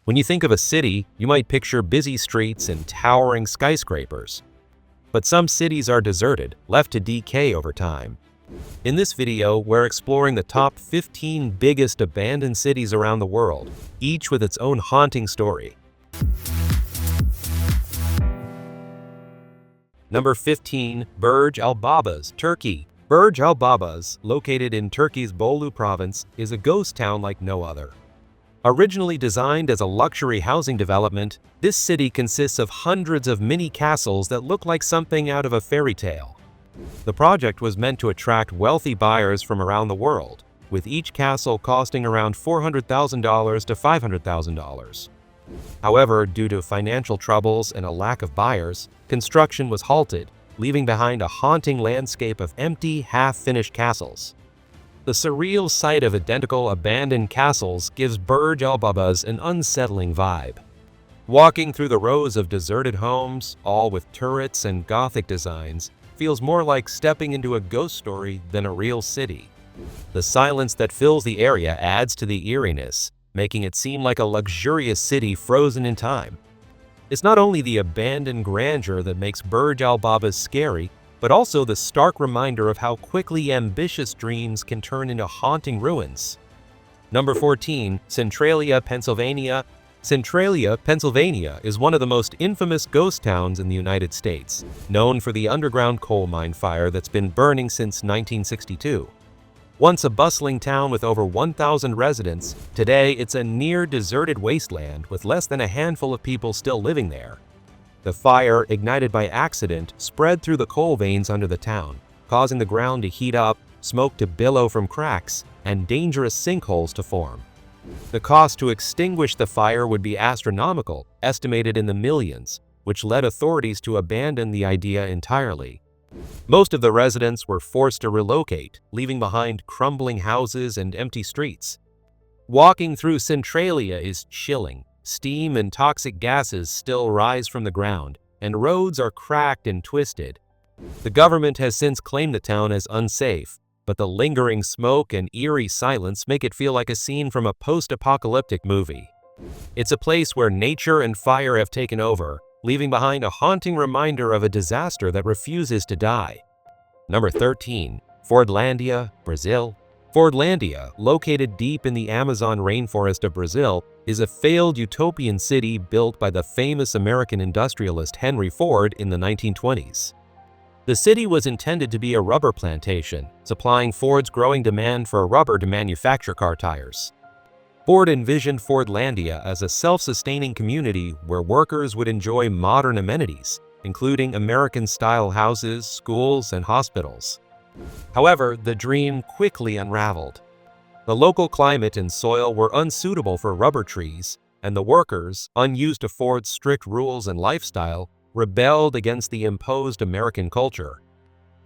When you think of a city, you might picture busy streets and towering skyscrapers. But some cities are deserted, left to decay over time. In this video, we're exploring the top 15 biggest abandoned cities around the world, each with its own haunting story. Number 15. Burj Al Babas, Turkey. Burj Al Babas, located in Turkey's Bolu province, is a ghost town like no other. Originally designed as a luxury housing development, this city consists of hundreds of mini castles that look like something out of a fairy tale. The project was meant to attract wealthy buyers from around the world, with each castle costing around $400,000 to $500,000. However, due to financial troubles and a lack of buyers, construction was halted, leaving behind a haunting landscape of empty, half-finished castles. The surreal sight of identical abandoned castles gives Burj Al Babas an unsettling vibe. Walking through the rows of deserted homes, all with turrets and Gothic designs, feels more like stepping into a ghost story than a real city. The silence that fills the area adds to the eeriness, making it seem like a luxurious city frozen in time. It's not only the abandoned grandeur that makes Burj Al Babas scary, but also the stark reminder of how quickly ambitious dreams can turn into haunting ruins. Number 14. Centralia, Pennsylvania. Centralia, Pennsylvania is one of the most infamous ghost towns in the United States, known for the underground coal mine fire that's been burning since 1962. Once a bustling town with over 1,000 residents, today it's a near-deserted wasteland with less than a handful of people still living there. The fire, ignited by accident, spread through the coal veins under the town, causing the ground to heat up, smoke to billow from cracks, and dangerous sinkholes to form. The cost to extinguish the fire would be astronomical, estimated in the millions, which led authorities to abandon the idea entirely. Most of the residents were forced to relocate, leaving behind crumbling houses and empty streets. Walking through Centralia is chilling. Steam and toxic gases still rise from the ground, and roads are cracked and twisted. The government has since claimed the town as unsafe, but the lingering smoke and eerie silence make it feel like a scene from a post-apocalyptic movie. It's a place where nature and fire have taken over, leaving behind a haunting reminder of a disaster that refuses to die. Number 13. Fordlandia, Brazil. Fordlandia, located deep in the Amazon rainforest of Brazil, is a failed utopian city built by the famous American industrialist Henry Ford in the 1920s. The city was intended to be a rubber plantation, supplying Ford's growing demand for rubber to manufacture car tires. Ford envisioned Fordlandia as a self-sustaining community where workers would enjoy modern amenities, including American-style houses, schools, and hospitals. However, the dream quickly unraveled. The local climate and soil were unsuitable for rubber trees, and the workers, unused to Ford's strict rules and lifestyle, rebelled against the imposed American culture.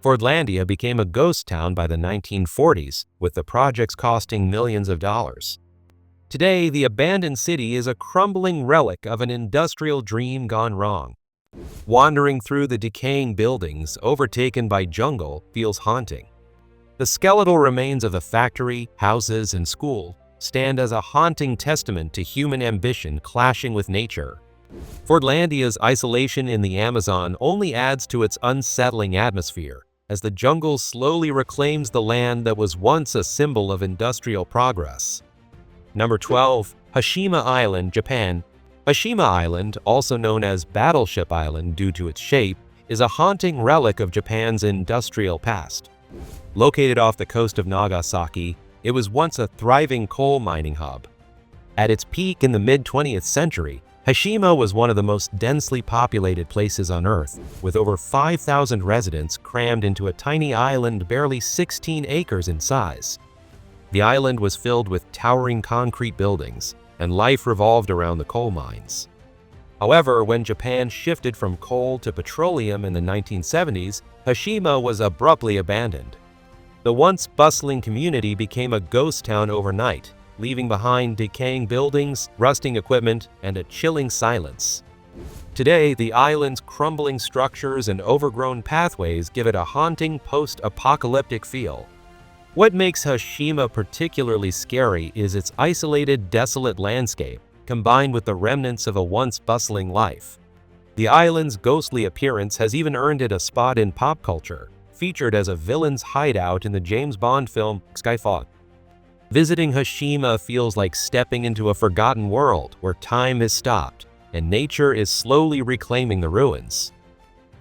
Fordlandia became a ghost town by the 1940s, with the projects costing millions of dollars. Today, the abandoned city is a crumbling relic of an industrial dream gone wrong. Wandering through the decaying buildings, overtaken by jungle, feels haunting. The skeletal remains of the factory, houses, and school stand as a haunting testament to human ambition clashing with nature. Fordlandia's isolation in the Amazon only adds to its unsettling atmosphere, as the jungle slowly reclaims the land that was once a symbol of industrial progress. Number 12. Hashima Island, Japan. Hashima Island, also known as Battleship Island due to its shape, is a haunting relic of Japan's industrial past. Located off the coast of Nagasaki, it was once a thriving coal mining hub. At its peak in the mid-20th century, Hashima was one of the most densely populated places on Earth, with over 5,000 residents crammed into a tiny island barely 16 acres in size. The island was filled with towering concrete buildings, and life revolved around the coal mines. However, when Japan shifted from coal to petroleum in the 1970s, Hashima was abruptly abandoned. The once bustling community became a ghost town overnight, leaving behind decaying buildings, rusting equipment, and a chilling silence. Today, the island's crumbling structures and overgrown pathways give it a haunting post-apocalyptic feel. What makes Hashima particularly scary is its isolated, desolate landscape, combined with the remnants of a once bustling life. The island's ghostly appearance has even earned it a spot in pop culture, featured as a villain's hideout in the James Bond film Skyfall. Visiting Hashima feels like stepping into a forgotten world where time has stopped and nature is slowly reclaiming the ruins.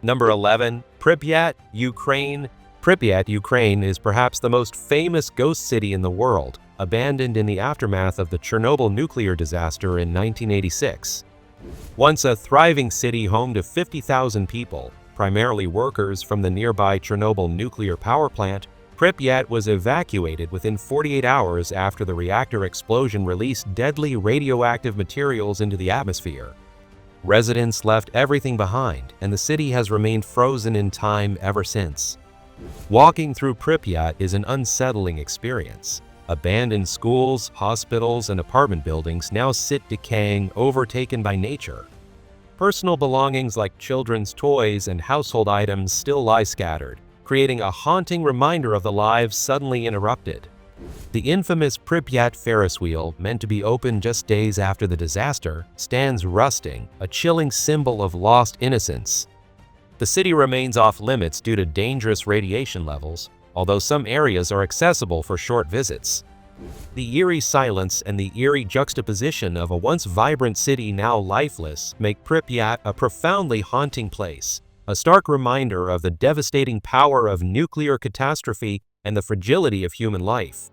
Number 11. Pripyat, Ukraine. Pripyat, Ukraine is perhaps the most famous ghost city in the world, abandoned in the aftermath of the Chernobyl nuclear disaster in 1986. Once a thriving city home to 50,000 people, primarily workers from the nearby Chernobyl nuclear power plant, Pripyat was evacuated within 48 hours after the reactor explosion released deadly radioactive materials into the atmosphere. Residents left everything behind, and the city has remained frozen in time ever since. Walking through Pripyat is an unsettling experience. Abandoned schools, hospitals, and apartment buildings now sit decaying, overtaken by nature. Personal belongings like children's toys and household items still lie scattered, creating a haunting reminder of the lives suddenly interrupted. The infamous Pripyat Ferris wheel, meant to be opened just days after the disaster, stands rusting, a chilling symbol of lost innocence. The city remains off-limits due to dangerous radiation levels, although some areas are accessible for short visits. The eerie silence and the eerie juxtaposition of a once vibrant city now lifeless make Pripyat a profoundly haunting place, a stark reminder of the devastating power of nuclear catastrophe and the fragility of human life.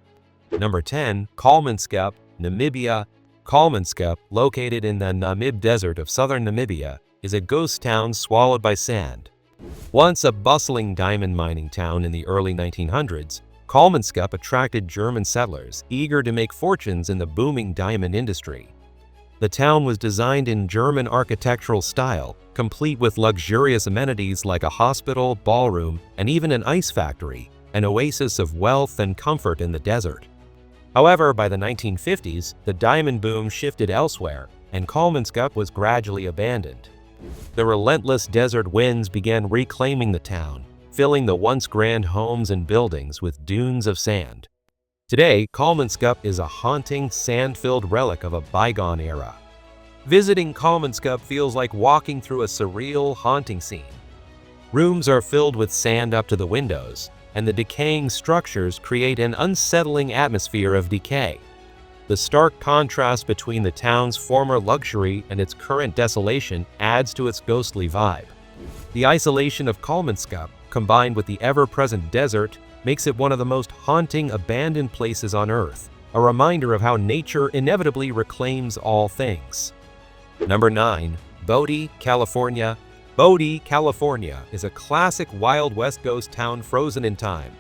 Number 10. Kalmanskap, Namibia. Kalmanskap, located in the Namib Desert of southern Namibia, is a ghost town swallowed by sand. Once a bustling diamond mining town in the early 1900s, Kalmanskap attracted German settlers eager to make fortunes in the booming diamond industry. The town was designed in German architectural style, complete with luxurious amenities like a hospital, ballroom, and even an ice factory, an oasis of wealth and comfort in the desert. However, by the 1950s, the diamond boom shifted elsewhere, and Kalmanskap was gradually abandoned. The relentless desert winds began reclaiming the town, filling the once grand homes and buildings with dunes of sand. Today, Kalmanskap is a haunting, sand-filled relic of a bygone era. Visiting Kalmanskap feels like walking through a surreal, haunting scene. Rooms are filled with sand up to the windows, and the decaying structures create an unsettling atmosphere of decay. The stark contrast between the town's former luxury and its current desolation adds to its ghostly vibe. The isolation of Kalmanskap, combined with the ever-present desert, makes it one of the most haunting abandoned places on Earth, a reminder of how nature inevitably reclaims all things. Number 9. Bodie, California. Bodie, California is a classic Wild West ghost town frozen in time.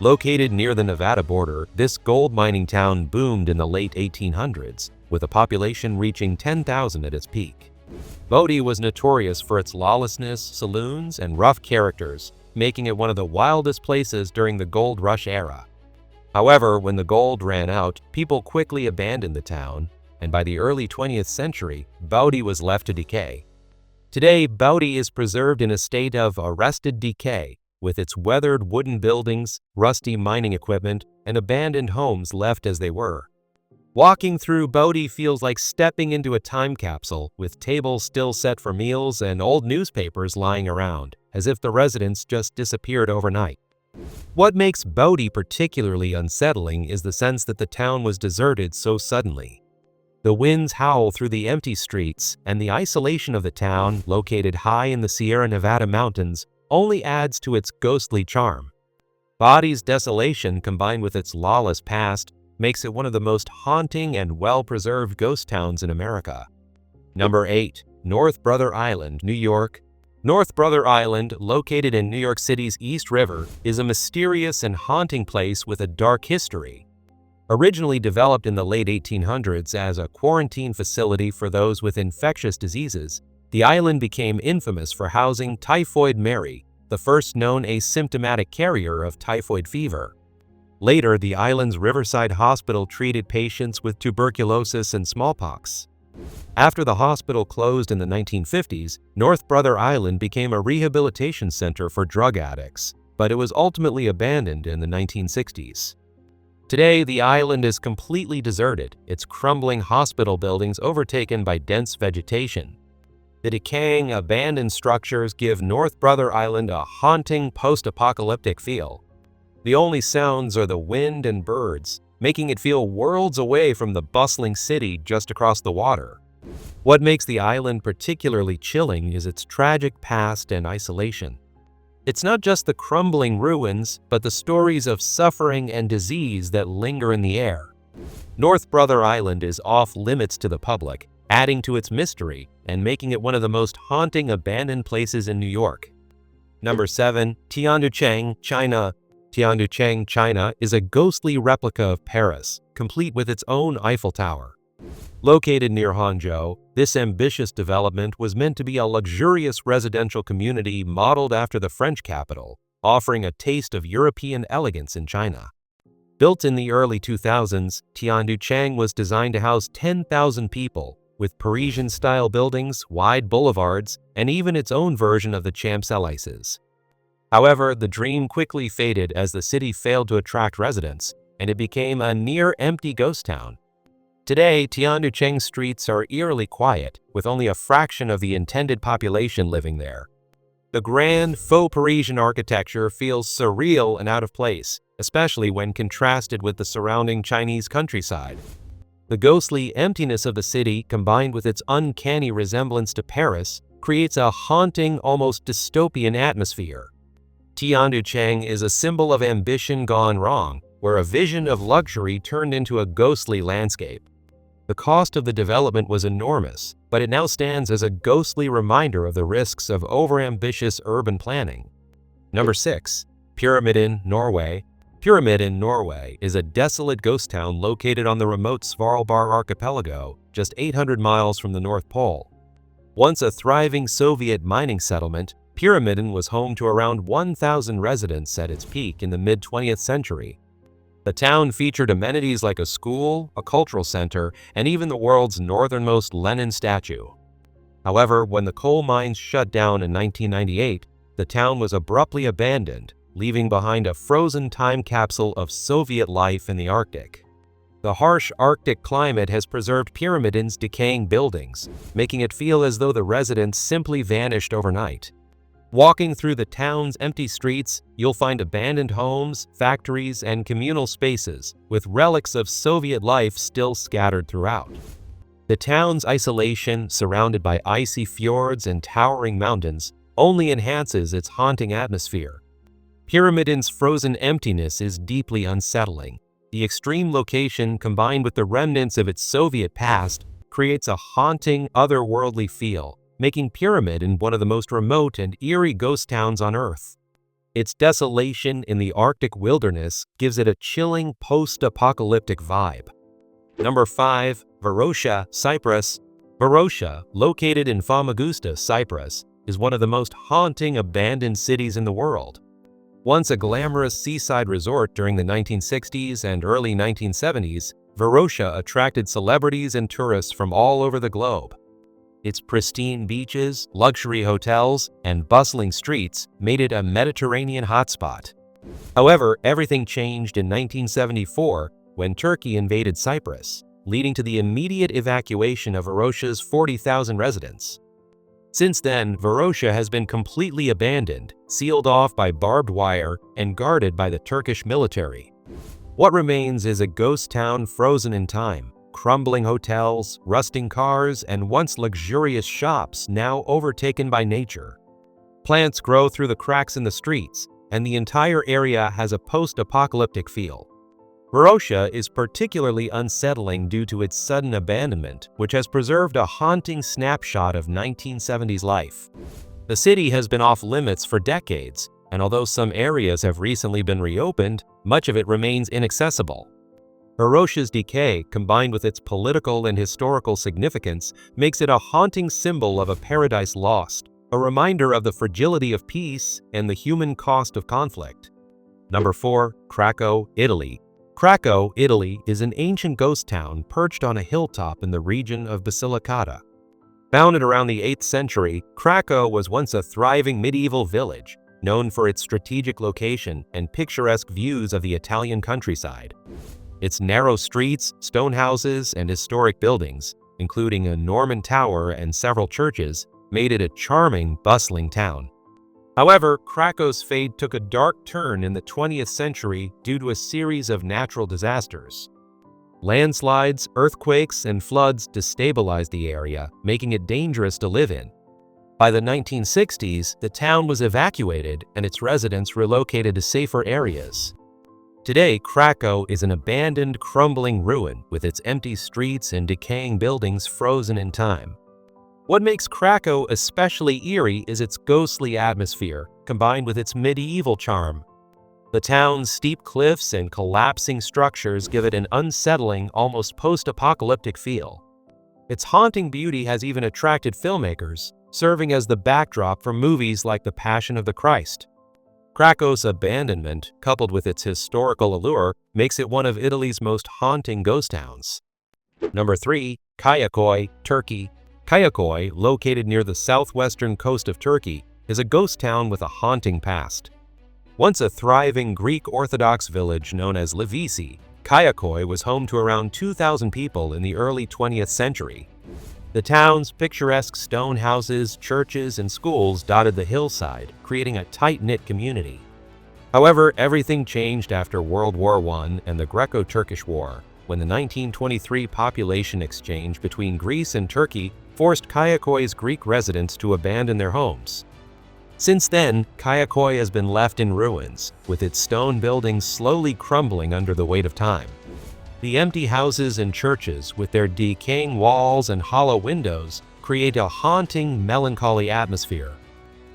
Located near the Nevada border, this gold mining town boomed in the late 1800s, with a population reaching 10,000 at its peak. Bodie was notorious for its lawlessness, saloons, and rough characters, making it one of the wildest places during the gold rush era. However, when the gold ran out, people quickly abandoned the town, and by the early 20th century, Bodie was left to decay. Today, Bodie is preserved in a state of arrested decay, with its weathered wooden buildings, rusty mining equipment, and abandoned homes left as they were. Walking through Bodie feels like stepping into a time capsule, with tables still set for meals and old newspapers lying around, as if the residents just disappeared overnight. What makes Bodie particularly unsettling is the sense that the town was deserted so suddenly. The winds howl through the empty streets, and the isolation of the town, located high in the Sierra Nevada mountains, only adds to its ghostly charm. Bodie's desolation, combined with its lawless past, makes it one of the most haunting and well-preserved ghost towns in America. Number 8. North Brother Island, New York. North Brother Island, located in New York City's East River, is a mysterious and haunting place with a dark history. Originally developed in the late 1800s as a quarantine facility for those with infectious diseases, the island became infamous for housing Typhoid Mary, the first known asymptomatic carrier of typhoid fever. Later, the island's Riverside Hospital treated patients with tuberculosis and smallpox. After the hospital closed in the 1950s, North Brother Island became a rehabilitation center for drug addicts, but it was ultimately abandoned in the 1960s. Today, the island is completely deserted, its crumbling hospital buildings overtaken by dense vegetation. The decaying, abandoned structures give North Brother Island a haunting, post-apocalyptic feel. The only sounds are the wind and birds, making it feel worlds away from the bustling city just across the water. What makes the island particularly chilling is its tragic past and isolation. It's not just the crumbling ruins, but the stories of suffering and disease that linger in the air. North Brother Island is off limits to the public, adding to its mystery and making it one of the most haunting abandoned places in New York. Number 7. Tianducheng, China. Tianducheng, China is a ghostly replica of Paris, complete with its own Eiffel Tower. Located near Hangzhou, this ambitious development was meant to be a luxurious residential community modeled after the French capital, offering a taste of European elegance in China. Built in the early 2000s, Tianducheng was designed to house 10,000 people, with Parisian-style buildings, wide boulevards, and even its own version of the Champs-Élysées. However, the dream quickly faded as the city failed to attract residents, and it became a near-empty ghost town. Today, Tianducheng streets are eerily quiet, with only a fraction of the intended population living there. The grand, faux Parisian architecture feels surreal and out of place, especially when contrasted with the surrounding Chinese countryside. The ghostly emptiness of the city, combined with its uncanny resemblance to Paris, creates a haunting, almost dystopian atmosphere. Tianducheng is a symbol of ambition gone wrong, where a vision of luxury turned into a ghostly landscape. The cost of the development was enormous, but it now stands as a ghostly reminder of the risks of overambitious urban planning. Number 6. Pyramiden, Norway. Pyramiden, Norway is a desolate ghost town located on the remote Svalbard archipelago, just 800 miles from the North Pole. Once a thriving Soviet mining settlement, Pyramiden was home to around 1,000 residents at its peak in the mid-20th century. The town featured amenities like a school, a cultural center, and even the world's northernmost Lenin statue. However, when the coal mines shut down in 1998, the town was abruptly abandoned, leaving behind a frozen time capsule of Soviet life in the Arctic. The harsh Arctic climate has preserved Pyramiden's decaying buildings, making it feel as though the residents simply vanished overnight. Walking through the town's empty streets, you'll find abandoned homes, factories, and communal spaces, with relics of Soviet life still scattered throughout. The town's isolation, surrounded by icy fjords and towering mountains, only enhances its haunting atmosphere. Pyramiden's frozen emptiness is deeply unsettling. The extreme location, combined with the remnants of its Soviet past, creates a haunting, otherworldly feel, making Pyramiden one of the most remote and eerie ghost towns on Earth. Its desolation in the Arctic wilderness gives it a chilling post-apocalyptic vibe. Number 5. Varosha, Cyprus. Varosha, located in Famagusta, Cyprus, is one of the most haunting abandoned cities in the world. Once a glamorous seaside resort during the 1960s and early 1970s, Varosha attracted celebrities and tourists from all over the globe. Its pristine beaches, luxury hotels, and bustling streets made it a Mediterranean hotspot. However, everything changed in 1974 when Turkey invaded Cyprus, leading to the immediate evacuation of Varosha's 40,000 residents. Since then, Varosha has been completely abandoned, sealed off by barbed wire, and guarded by the Turkish military. What remains is a ghost town frozen in time. Crumbling hotels, rusting cars, and once luxurious shops now overtaken by nature. Plants grow through the cracks in the streets, and the entire area has a post-apocalyptic feel. Varosha is particularly unsettling due to its sudden abandonment, which has preserved a haunting snapshot of 1970s life. The city has been off limits for decades, and although some areas have recently been reopened, much of it remains inaccessible. Varosha's decay, combined with its political and historical significance, makes it a haunting symbol of a paradise lost, a reminder of the fragility of peace and the human cost of conflict. Number 4. Krakow, Italy. Krakow, Italy is an ancient ghost town perched on a hilltop in the region of Basilicata. Founded around the 8th century, Krakow was once a thriving medieval village, known for its strategic location and picturesque views of the Italian countryside. Its narrow streets, stone houses, and historic buildings, including a Norman tower and several churches, made it a charming, bustling town. However, Krakow's fate took a dark turn in the 20th century due to a series of natural disasters. Landslides, earthquakes, and floods destabilized the area, making it dangerous to live in. By the 1960s, the town was evacuated and its residents relocated to safer areas. Today, Krakow is an abandoned, crumbling ruin with its empty streets and decaying buildings frozen in time. What makes Krakow especially eerie is its ghostly atmosphere, combined with its medieval charm. The town's steep cliffs and collapsing structures give it an unsettling, almost post-apocalyptic feel. Its haunting beauty has even attracted filmmakers, serving as the backdrop for movies like The Passion of the Christ. Krakow's abandonment, coupled with its historical allure, makes it one of Italy's most haunting ghost towns. Number 3. Kayaköy, Turkey. Kayaköy, located near the southwestern coast of Turkey, is a ghost town with a haunting past. Once a thriving Greek Orthodox village known as Livisi, Kayaköy was home to around 2,000 people in the early 20th century. The town's picturesque stone houses, churches, and schools dotted the hillside, creating a tight-knit community. However, everything changed after World War I and the Greco-Turkish War, when the 1923 population exchange between Greece and Turkey forced Kayaköy's Greek residents to abandon their homes. Since then, Kayaköy has been left in ruins, with its stone buildings slowly crumbling under the weight of time. The empty houses and churches, with their decaying walls and hollow windows, create a haunting, melancholy atmosphere.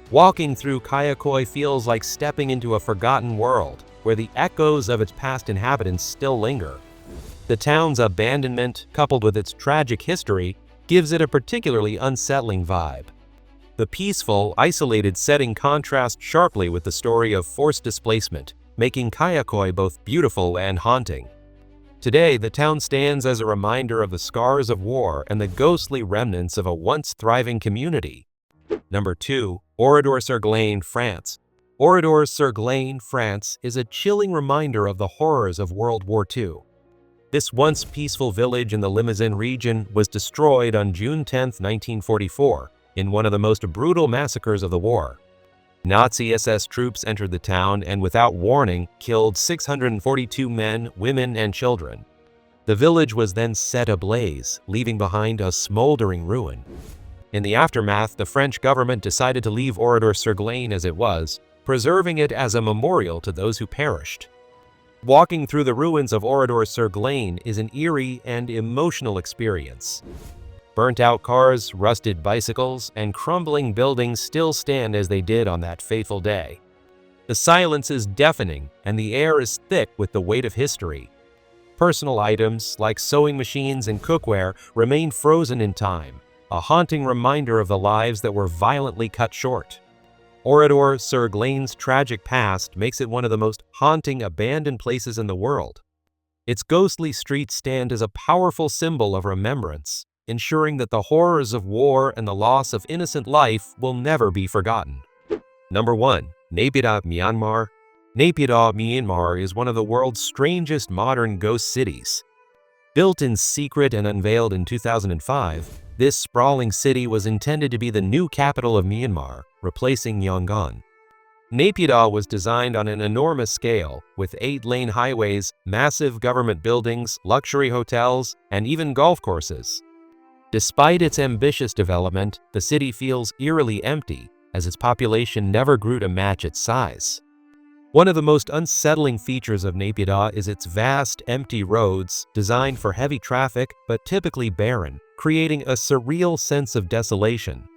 Walking through Kayaköy feels like stepping into a forgotten world, where the echoes of its past inhabitants still linger. The town's abandonment, coupled with its tragic history, gives it a particularly unsettling vibe. The peaceful, isolated setting contrasts sharply with the story of forced displacement, making Kayaköy both beautiful and haunting. Today, the town stands as a reminder of the scars of war and the ghostly remnants of a once thriving community. Number 2. Oradour-sur-Glane, France. Oradour-sur-Glane, France is a chilling reminder of the horrors of World War II. This once peaceful village in the Limousin region was destroyed on June 10, 1944, in one of the most brutal massacres of the war. Nazi SS troops entered the town and, without warning, killed 642 men, women, and children. The village was then set ablaze, leaving behind a smoldering ruin. In the aftermath, the French government decided to leave Oradour-sur-Glane as it was, preserving it as a memorial to those who perished. Walking through the ruins of Oradour-sur-Glane is an eerie and emotional experience. Burnt-out cars, rusted bicycles, and crumbling buildings still stand as they did on that fateful day. The silence is deafening, and the air is thick with the weight of history. Personal items, like sewing machines and cookware, remain frozen in time, a haunting reminder of the lives that were violently cut short. Oradour-sur-Glane's tragic past makes it one of the most haunting abandoned places in the world. Its ghostly streets stand as a powerful symbol of remembrance, ensuring that the horrors of war and the loss of innocent life will never be forgotten. Number 1. Naypyidaw, Myanmar. Naypyidaw, Myanmar is one of the world's strangest modern ghost cities. Built in secret and unveiled in 2005, this sprawling city was intended to be the new capital of Myanmar, replacing Yangon. Naypyidaw was designed on an enormous scale, with 8-lane highways, massive government buildings, luxury hotels, and even golf courses. Despite its ambitious development, the city feels eerily empty, as its population never grew to match its size. One of the most unsettling features of Naypyidaw is its vast, empty roads, designed for heavy traffic but typically barren, creating a surreal sense of desolation.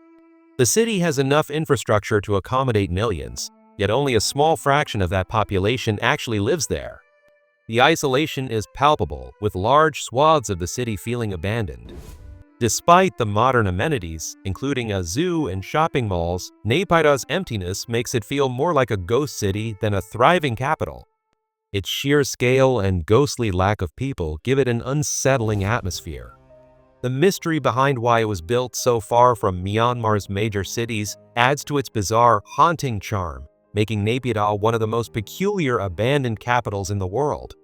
The city has enough infrastructure to accommodate millions, yet only a small fraction of that population actually lives there. The isolation is palpable, with large swaths of the city feeling abandoned. Despite the modern amenities, including a zoo and shopping malls, Naypyidaw's emptiness makes it feel more like a ghost city than a thriving capital. Its sheer scale and ghostly lack of people give it an unsettling atmosphere. The mystery behind why it was built so far from Myanmar's major cities adds to its bizarre, haunting charm, making Naypyidaw one of the most peculiar abandoned capitals in the world.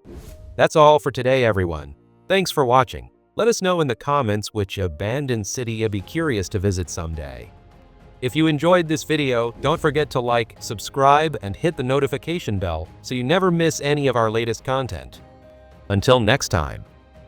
That's all for today, everyone. Thanks for watching. Let us know in the comments which abandoned city you'd be curious to visit someday. If you enjoyed this video, don't forget to like, subscribe, and hit the notification bell so you never miss any of our latest content. Until next time.